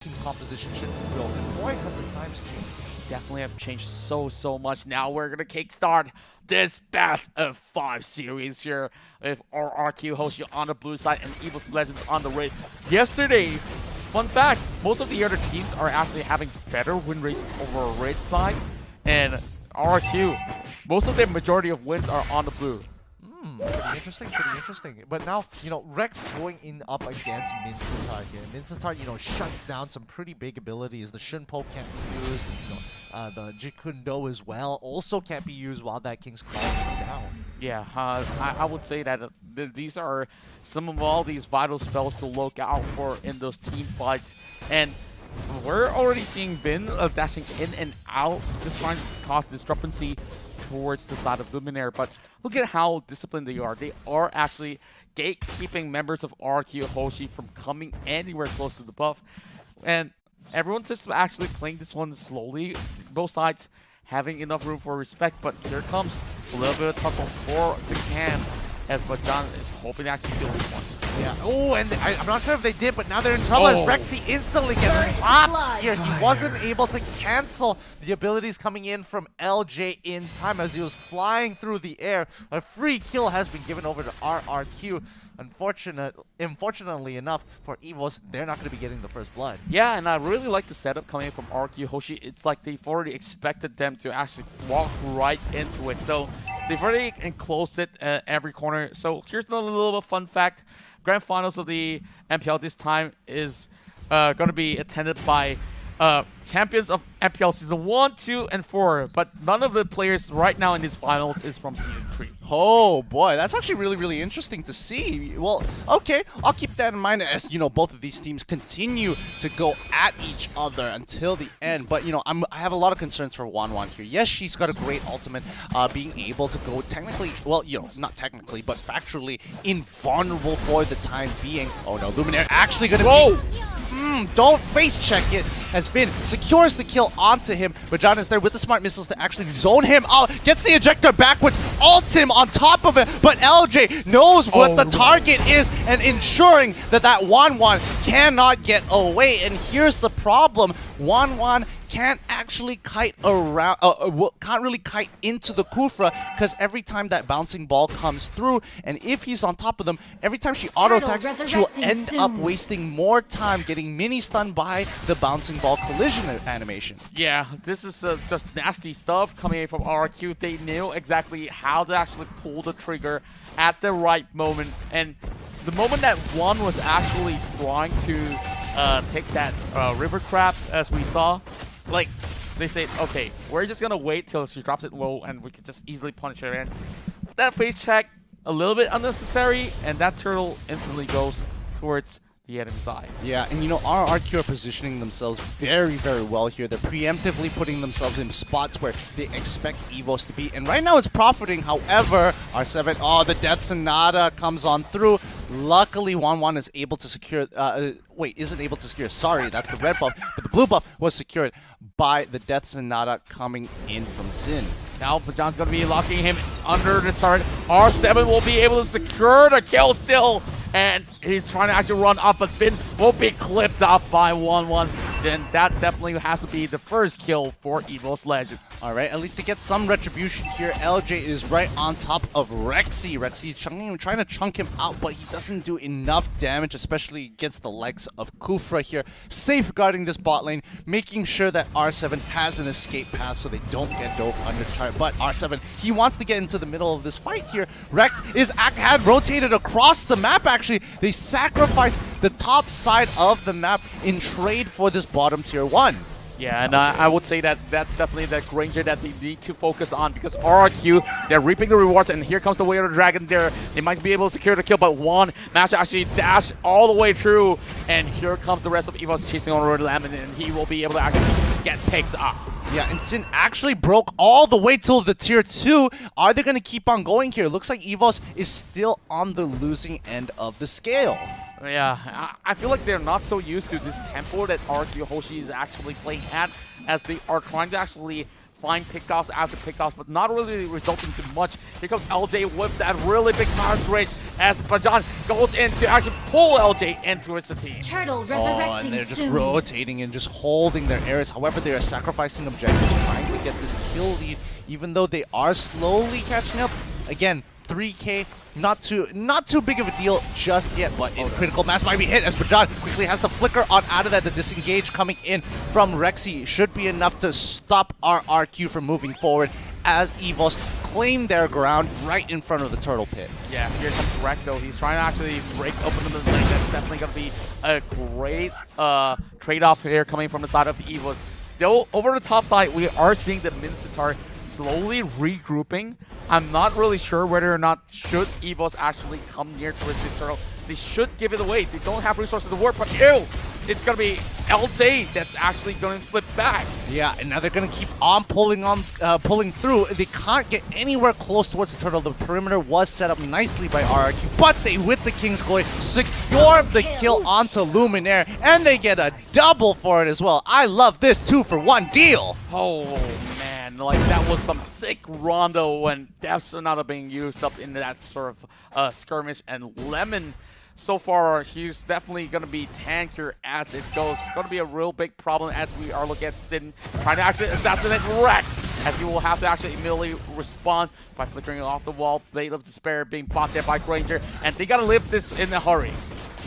team composition should go. And boy, have the times changed. Definitely have changed so much. Now we're gonna kickstart this best of 5 series here with RRQ Hoshi on the blue side and EVOS Legends on the red. Yesterday, fun fact, most of the other teams are actually having better win rates over a red side, and RRQ, most of their majority of wins are on the blue. Pretty interesting. But now, Rex going in up against Mincetar here. Mincetar, shuts down some pretty big abilities. The Shunpo can't be used. The Jikundo as well also can't be used while that King's Claw is down. Yeah, I would say that these are some of all these vital spells to look out for in those team fights. And we're already seeing Vin dashing in and out, just trying to cause discrepancy towards the side of Luminaire, but look at how disciplined they are. They are actually gatekeeping members of RRQ Hoshi from coming anywhere close to the buff. And everyone's just actually playing this one slowly, both sides having enough room for respect, but here comes a little bit of tussle for the cam as Bajan is hoping to actually kill this one. Yeah. Oh, and I'm not sure if they did, but now they're in trouble as Rexy instantly gets slapped here. He wasn't able to cancel the abilities coming in from LJ in time as he was flying through the air. A free kill has been given over to RRQ. Unfortunately enough for EVOS, they're not going to be getting the first blood. Yeah, and I really like the setup coming from RRQ Hoshi. It's like they've already expected them to actually walk right into it. So they've already enclosed it every corner. So here's another little fun fact. Grand Finals of the MPL this time is going to be attended by champions of MPL Season 1, 2, and 4. But none of the players right now in these finals is from Season 3. Oh boy, that's actually really interesting to see. Well, okay, I'll keep that in mind as, both of these teams continue to go at each other until the end. But, I have a lot of concerns for Wanwan here. Yes, she's got a great ultimate, being able to go technically, well, not technically, but factually invulnerable for the time being. Oh no, Luminaire actually gonna be... don't face check it as Finn secures the kill onto him, but John is there with the smart missiles to actually zone him out, gets the ejector backwards, ults him on top of it, but LJ knows what the target is and ensuring that Wanwan cannot get away. And here's the problem, Wanwan can't actually kite around, can't really kite into the Kufra because every time that bouncing ball comes through, and if he's on top of them, every time she auto-attacks, she'll end up wasting more time getting mini-stunned by the bouncing ball collision animation. Yeah, this is just nasty stuff coming in from RRQ. They knew exactly how to actually pull the trigger at the right moment, and the moment that one was actually trying to take that river crab, as we saw, like, they say, okay, we're just gonna wait till she drops it low and we can just easily punish her. And that face check, a little bit unnecessary, and that turtle instantly goes towards the enemy side. Yeah, and RRQ are positioning themselves very well here. They're preemptively putting themselves in spots where they expect EVOS to be. And right now it's profiting, however, R7, the Death Sonata comes on through. Luckily, Wanwan is able to secure, isn't able to secure, sorry, that's the red buff, but the blue buff was secured by the Death Sonata coming in from Sin. Now, Bajan's going to be locking him under the turret. R7 will be able to secure the kill still, and he's trying to actually run up, but Finn will be clipped off by 1-1. Then that definitely has to be the first kill for EVOS Legend. All right, at least to get some retribution here, LJ is right on top of Rexy. Rexy trying to chunk him out, but he doesn't do enough damage, especially against the likes of Kufra here. Safeguarding this bot lane, making sure that R7 has an escape path so they don't get dove under target. But R7, he wants to get into the middle of this fight here. Rekt had rotated across the map, actually. They sacrificed the top side of the map in trade for this bottom tier 1. Yeah, and I would say that that's definitely the Granger that they need to focus on, because RRQ, they're reaping the rewards, and here comes the way of the dragon there. They might be able to secure the kill, but one match actually dash all the way through, and here comes the rest of EVOS chasing on Road Lamb, and he will be able to actually get picked up. Yeah, and Sin actually broke all the way till the tier 2. Are they going to keep on going here? Looks like EVOS is still on the losing end of the scale. Yeah, I feel like they're not so used to this tempo that RRQ Hoshi is actually playing at, as they are trying to actually find pickoffs after pickoffs, but not really resulting to much. Here comes LJ with that really big Tyrant's Rage as Bajan goes in to actually pull LJ in towards the team. Turtle Oh, resurrecting and they're just soon. rotating and just holding their areas. However, they are sacrificing objectives, trying to get this kill lead, even though they are slowly catching up. Again, 3K, not too big of a deal just yet, but critical mass might be hit as Bajan quickly has the flicker on out of that. The disengage coming in from Rexy should be enough to stop RRQ from moving forward as EVOS claim their ground right in front of the turtle pit. Yeah, here comes Rek though. He's trying to actually break open the lane. That's definitely going to be a great trade-off here coming from the side of the EVOS. Though, over the top side, we are seeing the Mincetar slowly regrouping. I'm not really sure whether or not should EVOS actually come near towards the turtle. They should give it away. They don't have resources to work, but ew! It's gonna be LJ that's actually gonna flip back. Yeah, and now they're gonna keep on pulling through. They can't get anywhere close towards the turtle. The perimeter was set up nicely by RRQ, but they, with the King's Glory, secure the kill onto Luminaire, and they get a double for it as well. I love this 2-for-1 deal. Oh man, like that was some sick rondo when Death Sonata being used up in that sort of skirmish, and Lemon. So far, he's definitely going to be tankier as it goes. Going to be a real big problem as we are looking at Sin trying to actually assassinate Rek, as he will have to actually immediately respond by flickering off the wall. Blade of Despair being bought there by Granger, and they got to live this in a hurry.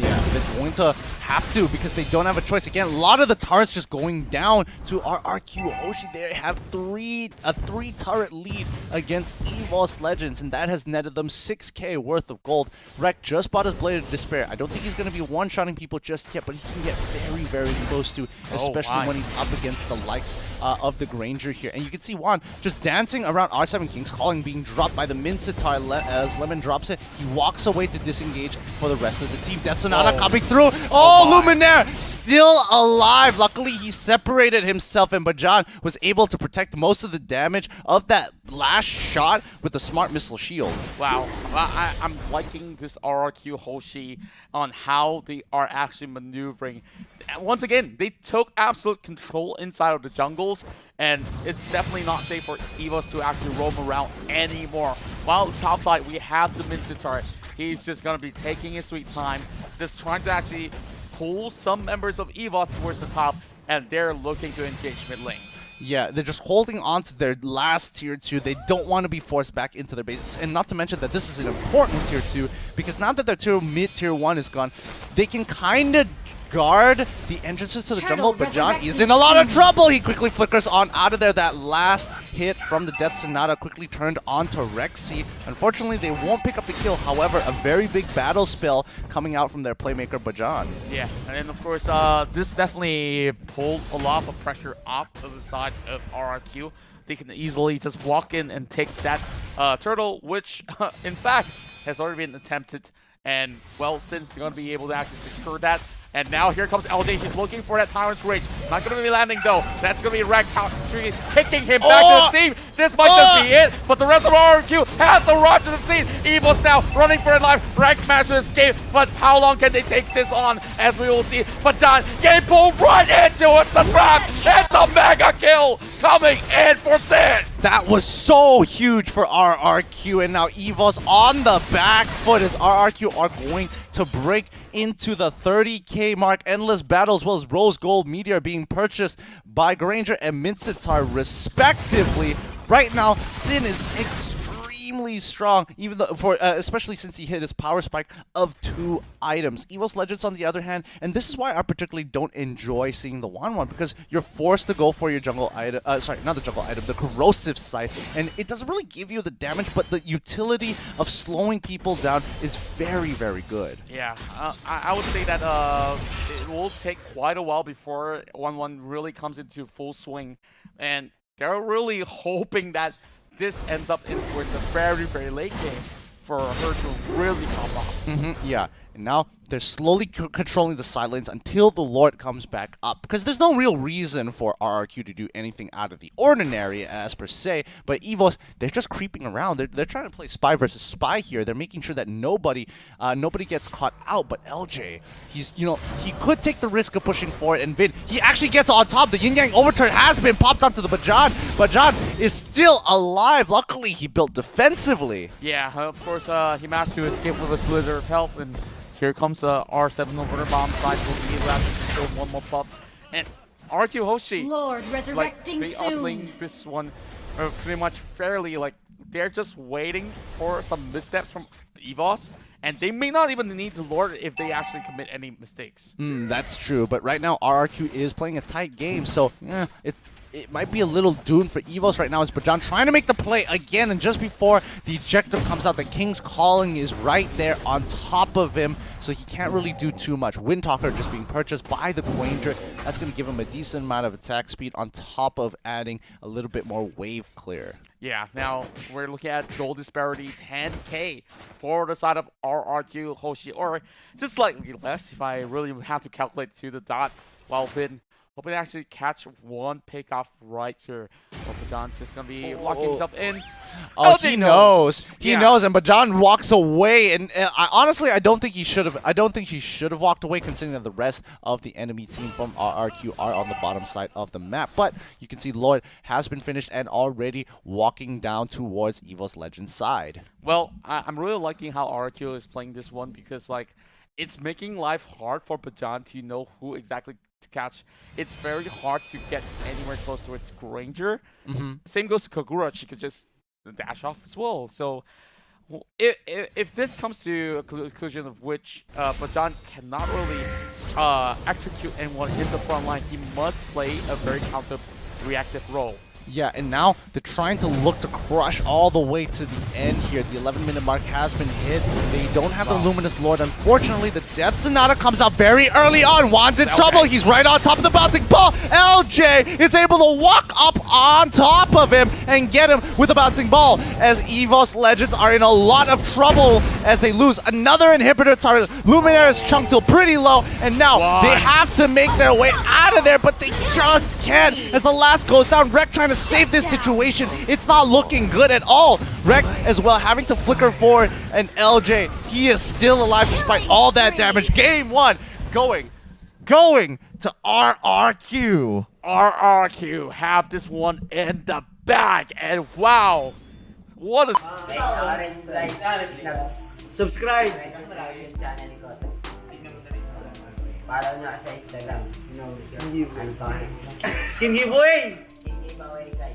Yeah, they're going to have to because they don't have a choice. Again, a lot of the turrets just going down to RRQ. Hoshi there have a 3-turret lead against EVOS Legends, and that has netted them 6K worth of gold. Rek just bought his Blade of Despair. I don't think he's going to be one-shotting people just yet, but he can get very, very close to, especially when he's up against the likes of the Granger here. And you can see Juan just dancing around R7 King's Calling being dropped by the Mincetar as Lemon drops it. He walks away to disengage for the rest of the team. Death Sonata coming through. Luminaire still alive. Luckily, he separated himself, and Bajan was able to protect most of the damage of that last shot with the smart missile shield. Wow, I'm liking this RRQ Hoshi on how they are actually maneuvering. Once again, they took absolute control inside of the jungles, and it's definitely not safe for EVOS to actually roam around anymore. While on the top side, we have the Mincetar. He's just going to be taking his sweet time, just trying to actually pull some members of EVOS towards the top, and they're looking to engage mid lane. Yeah, they're just holding on to their last tier 2. They don't want to be forced back into their bases. And not to mention that this is an important tier 2, because now that their mid-tier 1 is gone, they can kind of guard the entrances to the jungle, but John is in a lot of trouble. He quickly flickers on out of there. That last hit from the Death Sonata quickly turned onto Rexy. Unfortunately, they won't pick up the kill. However, a very big battle spell coming out from their playmaker, Bajan. Yeah, and of course, this definitely pulled a lot of pressure off of the side of RRQ. They can easily just walk in and take that turtle, which, in fact, has already been attempted. And, well, since they're going to be able to actually secure that. And now here comes LJ. He's looking for that Tyrant's Rage. Not going to be landing, though. That's going to be Rek kicking him back to the team. This might just be it. But the rest of RRQ has to rush to the scene. EVOS now running for his life. Rek managed to escape. But how long can they take this on? As we will see. But John getting pulled right into it. The trap. It's a mega kill coming in for Sid. That was so huge for RRQ, and now EVOS on the back foot as RRQ are going to break into the 30K mark. Endless Battle as well as Rose Gold Meteor being purchased by Granger and Mincetar respectively. Right now, Sin is extremely strong, even though especially since he hit his power spike of 2 items. EVOS Legends, on the other hand, and this is why I particularly don't enjoy seeing the 1-1, because you're forced to go for your jungle item, sorry, not the jungle item, the corrosive side, and it doesn't really give you the damage, but the utility of slowing people down is very, very good. Yeah, I would say that it will take quite a while before 1-1 really comes into full swing, and they're really hoping that this ends up towards the very, very late game for her to really pop off. Yeah, and now They're slowly controlling the side lanes until the Lord comes back up. Because there's no real reason for RRQ to do anything out of the ordinary as per se. But EVOS, they're just creeping around. They're trying to play spy versus spy here. They're making sure that nobody gets caught out. But LJ, he could take the risk of pushing forward. And Vin, he actually gets on top. The Yin Yang overturn has been popped onto the Bajan. Bajan is still alive. Luckily, he built defensively. Yeah, of course, he managed to escape with a slither of health, and here comes R7 over the bomb side. Will be allowed to kill one more pop. And RRQ Hoshi, Lord resurrecting they are playing this one pretty much fairly. Like, they're just waiting for some missteps from EVOS. And they may not even need the Lord if they actually commit any mistakes. That's true, but right now RRQ is playing a tight game, so it might be a little doomed for EVOS right now as Bajan trying to make the play again, and just before the ejective comes out, the King's Calling is right there on top of him, so he can't really do too much. Windtalker just being purchased by the Quanger. That's going to give him a decent amount of attack speed on top of adding a little bit more wave clear. Yeah, now we're looking at goal disparity 10k for the side of RRQ Hoshi, or just slightly less if I really have to calculate to the dot, while Vin hoping to actually catch one pick off right here. But Bajan's just going to be locking himself in. Oh, LJ he knows. He Yeah. knows, and Bajan walks away. And honestly, I don't think he should have. I don't think he should have walked away, considering that the rest of the enemy team from RRQ are on the bottom side of the map. But you can see Lloyd has been finished and already walking down towards EVO's Legends side. Well, I'm really liking how RRQ is playing this one, because like it's making life hard for Bajan to know who exactly to catch. It's very hard to get anywhere close to its Granger. Same goes to Kogura. She could just dash off as well. So if this comes to a conclusion of which Bajan cannot really execute anyone in the front line, he must play a very counter-reactive role. Yeah, and now they're trying to look to crush all the way to the end here. The 11-minute mark has been hit. They don't have the Luminous Lord. Unfortunately, the Death Sonata comes out very early on. Juan's in trouble. He's right on top of the bouncing ball. LJ is able to walk up on top of him and get him with a bouncing ball, as EVOS Legends are in a lot of trouble as they lose another inhibitor target. Luminaris chunked till pretty low, and now they have to make their way out of there, but they just can't as the last goes down. Rek trying to save this situation. It's not looking good at all. Rek as well having to flicker forward, and LJ, he is still alive despite all that damage. Game 1 going to RRQ. RRQ have this one in the bag, and wow, what a Subscribe! Follow nyo sa Instagram. Skin Giveaway! Skin Giveaway, guys.